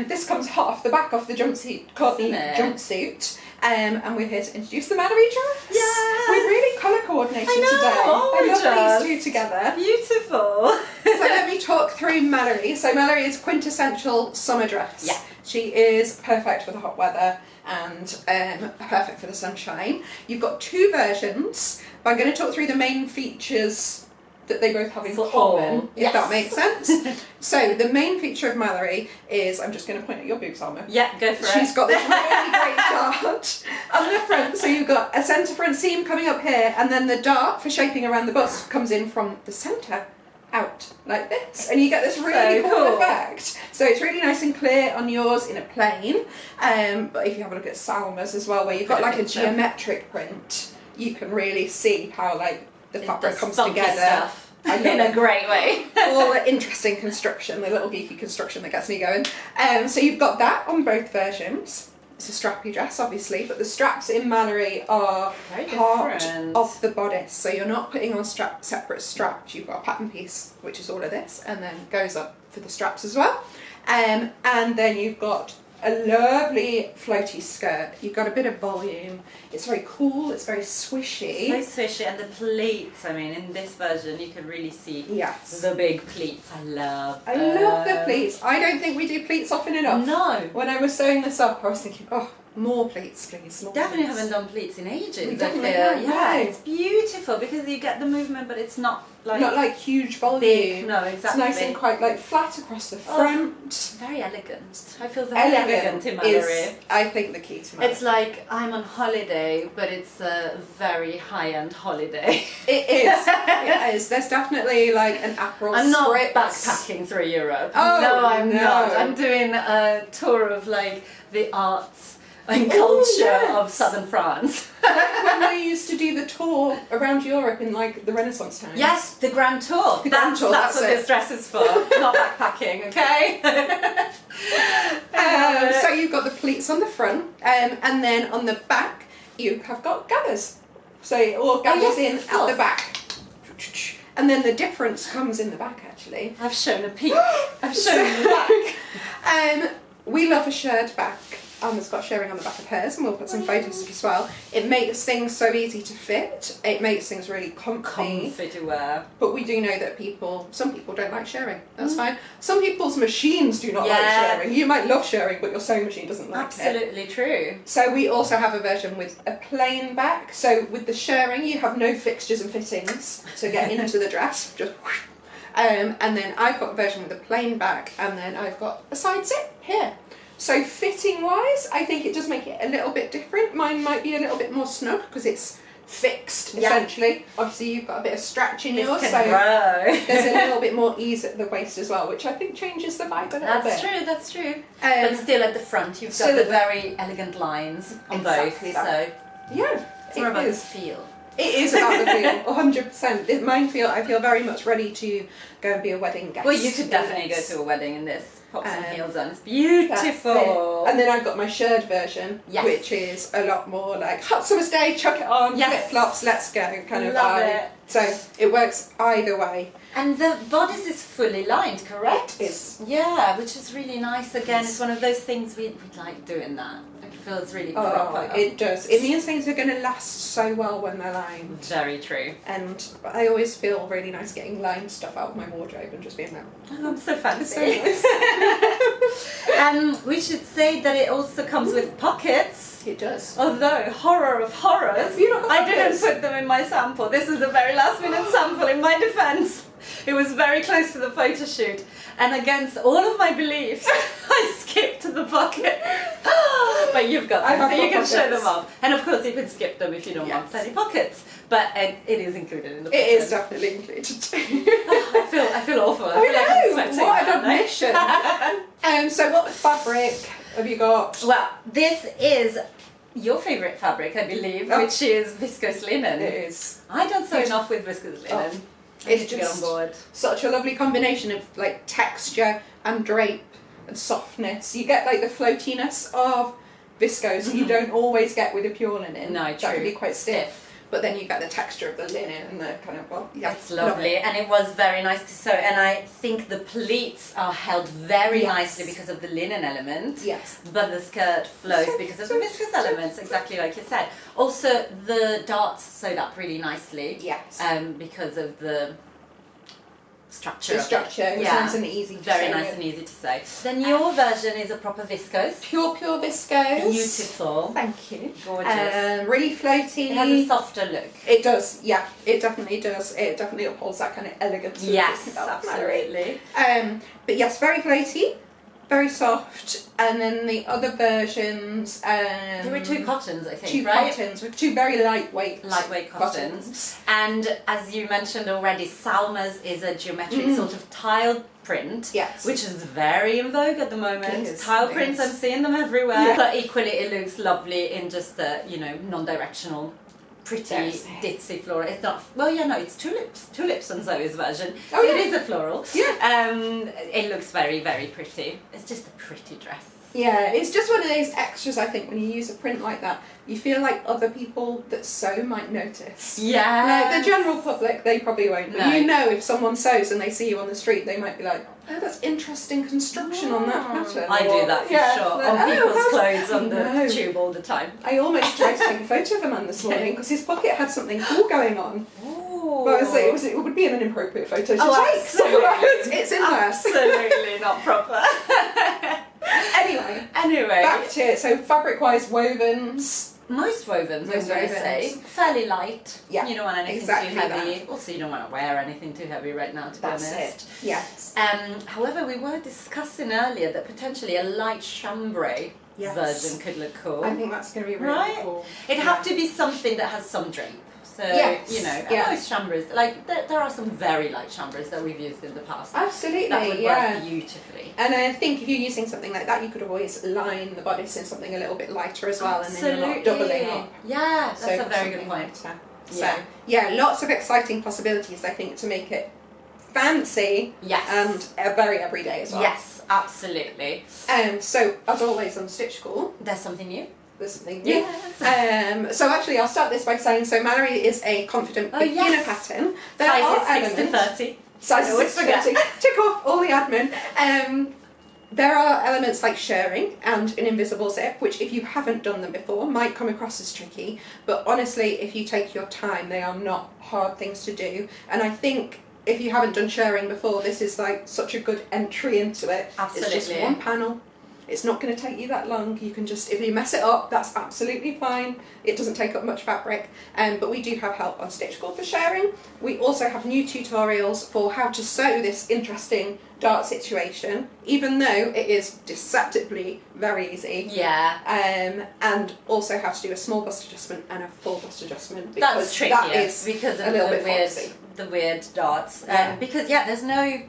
This comes hot off the back of the jumpsuit. And we're here to introduce the Malorie dress. Yes. We're really colour coordinated today. Gorgeous. I love these two together. Beautiful. So let me talk through Malorie. So Malorie is quintessential summer dress. Yeah. She is perfect for the hot weather and perfect for the sunshine. You've got two versions, but I'm going to talk through the main features that they both have in common, if that makes sense. So the main feature of Malorie is, I'm just going to point at your boobs, Alma. Yeah, go for it. She's got this really great dart on the front. So you've got a centre front seam coming up here, and then the dart for shaping around the bust comes in from the centre out like this, and you get this really cool effect. So it's really nice and clear on yours in a plain, but if you have a look at Salma's as well, where you've got like a geometric print, you can really see how like the fabric comes together in a great way. All the interesting construction, the little geeky construction that gets me going. So you've got that on both versions. It's a strappy dress, obviously, but the straps in Malorie are part of the bodice. So you're not putting on separate straps. You've got a pattern piece, which is all of this, and then goes up for the straps as well. And then you've got a lovely floaty skirt. You've got a bit of volume. It's very cool. It's very swishy. So swishy, and the pleats. I mean, in this version, you can really see the big pleats. I love the pleats. I don't think we do pleats often enough. No. When I was sewing this up, I was thinking, oh, more pleats, please. Definitely haven't done pleats in ages. We definitely have. Yeah, it's beautiful because you get the movement, but it's not like huge volume. Big. No, exactly. It's nice and quite like flat across the front. Very elegant. I feel very elegant in Malorie. Is, I think, the key to Malorie. It's like I'm on holiday, but it's a very high-end holiday. It is. It is. There's definitely like an Aperol I'm not spritz. backpacking through Europe. Oh, no, I'm no. not. I'm doing a tour of like the arts and culture of southern France. Like when we used to do the tour around Europe in like the Renaissance times. Yes, the Grand Tour. That's what this dress is for. Not backpacking, okay? So you've got the pleats on the front, and then on the back you have got gathers. So it all gathers in at the back. And then the difference comes in the back, actually. I've shown a peek. I've shown the back. We love a shirred back. Alma's got shirring on the back of hers, and we'll put some photos as well. It makes things so easy to fit. It makes things really comfy to wear. But we do know that some people don't like shirring. That's fine. Some people's machines do not like shirring. You might love shirring, but your sewing machine doesn't like it. Absolutely true. So we also have a version with a plain back. So with the shirring, you have no fixtures and fittings to get into the dress. Just and then I've got a version with a plain back, and then I've got a side zip here. So fitting wise, I think it does make it a little bit different. Mine might be a little bit more snug because it's fixed essentially. Obviously you've got a bit of stretch in yours, so there's a little bit more ease at the waist as well, which I think changes the vibe a little bit. That's true. But still at the front you've got the very elegant lines on both. So yeah, it's more about the feel. It is about the feel, 100%. I feel very much ready to go and be a wedding guest. Well, you could definitely go to a wedding in this. Pop some heels on. It's beautiful. And then I've got my shirred version, which is a lot more like hot summer's day, chuck it on, flip flops, let's go kind of vibe. So it works either way. And the bodice is fully lined, correct? It is. Yeah, which is really nice. Again, it's one of those things we'd like doing that. It feels really proper. It does. It means things are going to last so well when they're lined. Very true. And I always feel really nice getting lined stuff out of my wardrobe and just being like, oh, I'm so fancy. So nice. We should say that it also comes with pockets. It does. Although, horror of horrors, I didn't put them in my sample. This is a very last minute sample in my defence. It was very close to the photo shoot, and against all of my beliefs, I skipped the pocket. But you've got them, so you can show them off. And of course you can skip them if you don't want any pockets. But it is included in the pocket. It is definitely included. I feel awful. I feel like I'm sweating. What an admission. So what fabric have you got? Well, this is your favourite fabric, I believe, which is viscose linen. It is. I don't sew enough with viscose linen. It's to get on board. Such a lovely combination of like texture and drape and softness. You get like the floatiness of viscose you don't always get with a pure linen. No, That can be quite stiff. but then you get the texture of the linen and the kind of, well, yeah. It's lovely, and it was very nice to sew, and I think the pleats are held very nicely because of the linen element. Yes. But the skirt flows because of the viscose elements, exactly like you said. Also, the darts sewed up really nicely. Yes. Because of the structure. The structure, it was nice and easy to very sew nice with. and easy to sew. Then your version is a proper viscose. Pure viscose. Beautiful. Thank you. Gorgeous. Really floaty. It has a softer look. It does, yeah. It definitely does. It definitely upholds that kind of elegance. Yes, absolutely. But yes, very floaty, very soft. And then the other versions. There were 2 cottons, I think, two right? cottons with 2 very lightweight Cottons. And as you mentioned already, Salma's is a geometric sort of tile print, Yes. which is very in vogue at the moment. It is, Tile it prints, is. I'm seeing them everywhere. Yeah. But equally, it looks lovely in just the, non-directional, pretty Yes. ditzy floral. It's not, it's tulips on Zoe's version. Oh, So yeah. it is a floral. Yeah. It looks very, very pretty. It's just a pretty dress. Yeah, it's just one of those extras, I think, when you use a print like that. You feel like other people that sew might notice. Yeah. Like the general public, they probably won't. But No. if someone sews and they see you on the street, they might be like, oh, that's interesting construction on that pattern. I do that for sure. like, On people's how's- clothes on the No. tube all the time. I almost tried to take a photo of a man this morning because his pocket had something cool going on. Ooh. But it would be an inappropriate photo to Oh, take. So absolutely. it's in there. Absolutely not proper. Anyway, back to it. So fabric-wise, wovens. Most wovens, Most I would wovens. say, fairly light. Yeah, You don't want anything exactly too heavy. that. Also, you don't want to wear anything too heavy right now, to That's be honest. it. Yes. However, we were discussing earlier that potentially a light chambray Yes. version could look cool. I think that's going to be really Right? cool. It'd have to be something that has some drape. So, Yes, and yeah. most chambrays, like there are some very light chambrays that we've used in the past. Absolutely, That would yeah. work beautifully. And I think if you're using something like that, you could always line the bodice in something a little bit lighter as well, and then you're not doubling up. Yeah, that's So a put very good something point. lighter. Yeah. So yeah, lots of exciting possibilities, I think, to make it fancy Yes. and very everyday as well. Yes, absolutely. So as always on Stitch School, There's something new. there's something new. Yes. So actually, I'll start this by saying, so Mallorie is a confident Oh, beginner yes. pattern. There are Sizes 6 to elements. 30. Sizes I always 6 to 30. Tick off all the admin. There are elements like shirring and an invisible zip, which if you haven't done them before might come across as tricky, but honestly, if you take your time, they are not hard things to do. And I think if you haven't done shirring before, this is like such a good entry into it. Absolutely. It's just one panel. It's not going to take you that long. You can just, if you mess it up, that's absolutely fine. It doesn't take up much fabric. But we do have help on Stitch School for sharing. We also have new tutorials for how to sew this interesting dart situation, even though it is deceptively very easy. Yeah. And also how to do a small bust adjustment and a full bust adjustment. That's tricky that is because a of little the bit weird, foxy. the weird darts. Yeah. Because there's no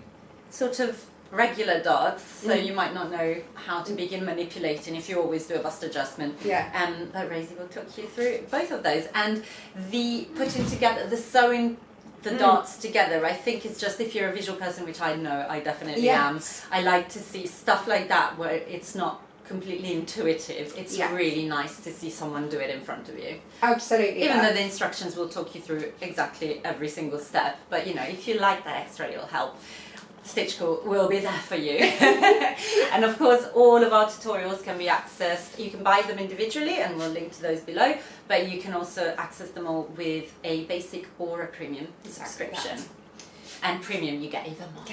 sort of regular darts, so you might not know how to begin manipulating if you always do a bust adjustment. Yeah. But Rosie will talk you through both of those, and the putting together, the sewing the darts together, I think is just, if you're a visual person, which I know I definitely Yes. am, I like to see stuff like that where it's not completely intuitive. It's Yes. really nice to see someone do it in front of you. Absolutely. Even yeah. though the instructions will talk you through exactly every single step, but if you like that extra, it'll help. Stitch School will be there for you. And of course, all of our tutorials can be accessed. You can buy them individually, and we'll link to those below, but you can also access them all with a basic or a premium subscription. And premium, you get even more.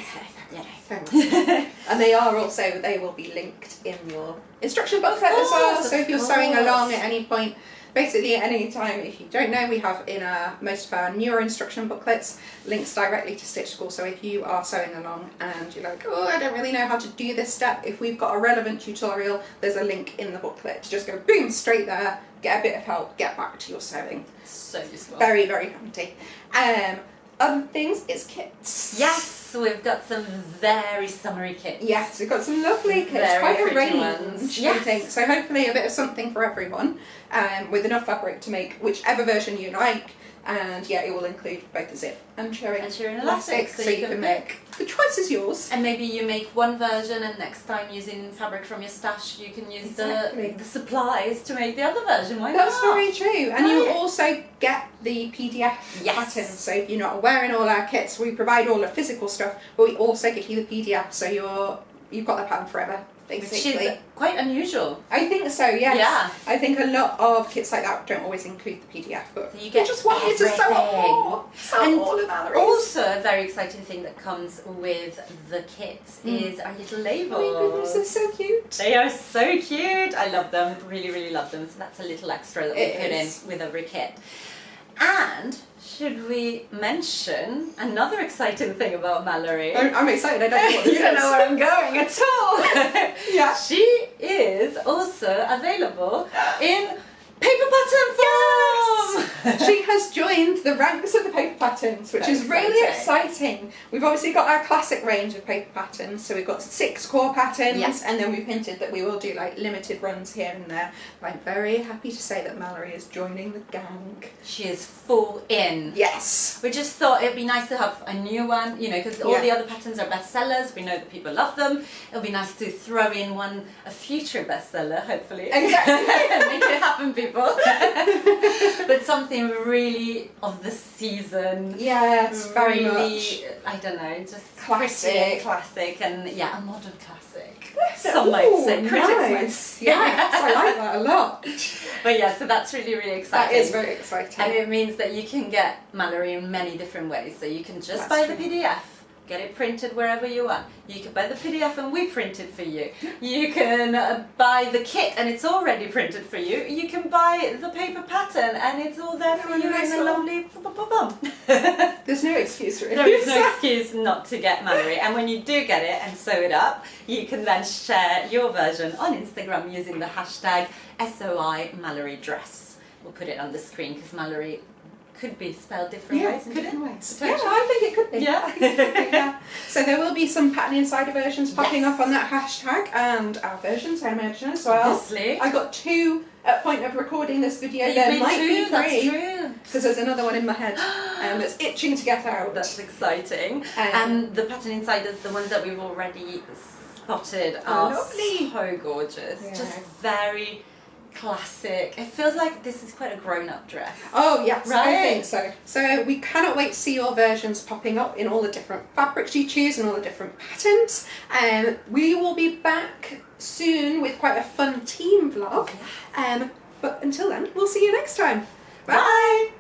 And they will be linked in your instruction booklet as well. So if you're sewing along at any point, basically at any time, if you don't know, we have in most of our newer instruction booklets links directly to Stitch School. So if you are sewing along and you're like, oh, I don't really know how to do this step, if we've got a relevant tutorial, there's a link in the booklet to just go boom, straight there, get a bit of help, get back to your sewing. So useful. Very, very handy. Other things is kits. Yes, we've got some very summery kits. Yes, we've got some lovely kits, Very quite a pretty range, ones. I Yes. think. So hopefully a bit of something for everyone, with enough fabric to make whichever version you like. And yeah, it will include both the zip and shirring elastic, so you can make. The choice is yours. And maybe you make one version, and next time using fabric from your stash, you can use the supplies to make the other version. Why not? That's very true. And you also get the PDF patterns. So if you're not wearing all our kits, we provide all the physical stuff, but we also give you the PDF, so you've got the pattern forever, basically. Which is quite unusual. I think so, yes. Yeah. I think a lot of kits like that don't always include the PDF, but so you get just wanted to sew more. And all of Malorie's. Also, a very exciting thing that comes with the kits is our little labels. Oh my goodness, they're so cute. They are so cute. I love them. Really, really love them. So that's a little extra that we put in with every kit. And should we mention another exciting thing about Mallorie? I'm excited. I don't know what this You don't know where I'm going at all. Yeah. She is also available in paper pattern form. She has joined the ranks of the paper patterns, which is really exciting. We've obviously got our classic range of paper patterns, so we've got 6 core patterns, and then we've hinted that we will do like limited runs here and there. But I'm very happy to say that Malorie is joining the gang. She is full in. Yes. We just thought it'd be nice to have a new one, you know, because all the other patterns are bestsellers. We know that people love them. It'll be nice to throw in a future bestseller, hopefully. Exactly. Make it happen, people. But something really of the season. Yes, very much. I don't know, just classic. Classic, and a modern classic. Some might say, critics might say. Yes, I like that a lot. But yeah, so that's really, really exciting. That is very exciting. And it means that you can get Malorie in many different ways. So you can just buy the PDF, get it printed wherever you want. You can buy the PDF and we print it for you. You can buy the kit and it's already printed for you. You can buy the paper pattern and it's all there for you in a lovely bum. There's no excuse really. There is no excuse not to get Malorie. And when you do get it and sew it up, you can then share your version on Instagram using the hashtag SOI Malorie dress. We'll put it on the screen because Malorie could be spelled different ways. Different ways. Yeah, I think it could be. Yeah. So there will be some pattern insider versions popping up on that hashtag and our versions, I imagine, as well. Obviously. I got 2 at point of recording this video. You've There made might 2, be 3. that's true. Because there's another one in my head that's itching to get out. That's exciting. And the pattern insiders, the ones that we've already spotted, are lovely. So gorgeous. Yeah. Just very classic. It feels like this is quite a grown-up dress. Oh yes, right? I think so. So we cannot wait to see your versions popping up in all the different fabrics you choose and all the different patterns. We will be back soon with quite a fun team vlog. But until then, we'll see you next time. Bye.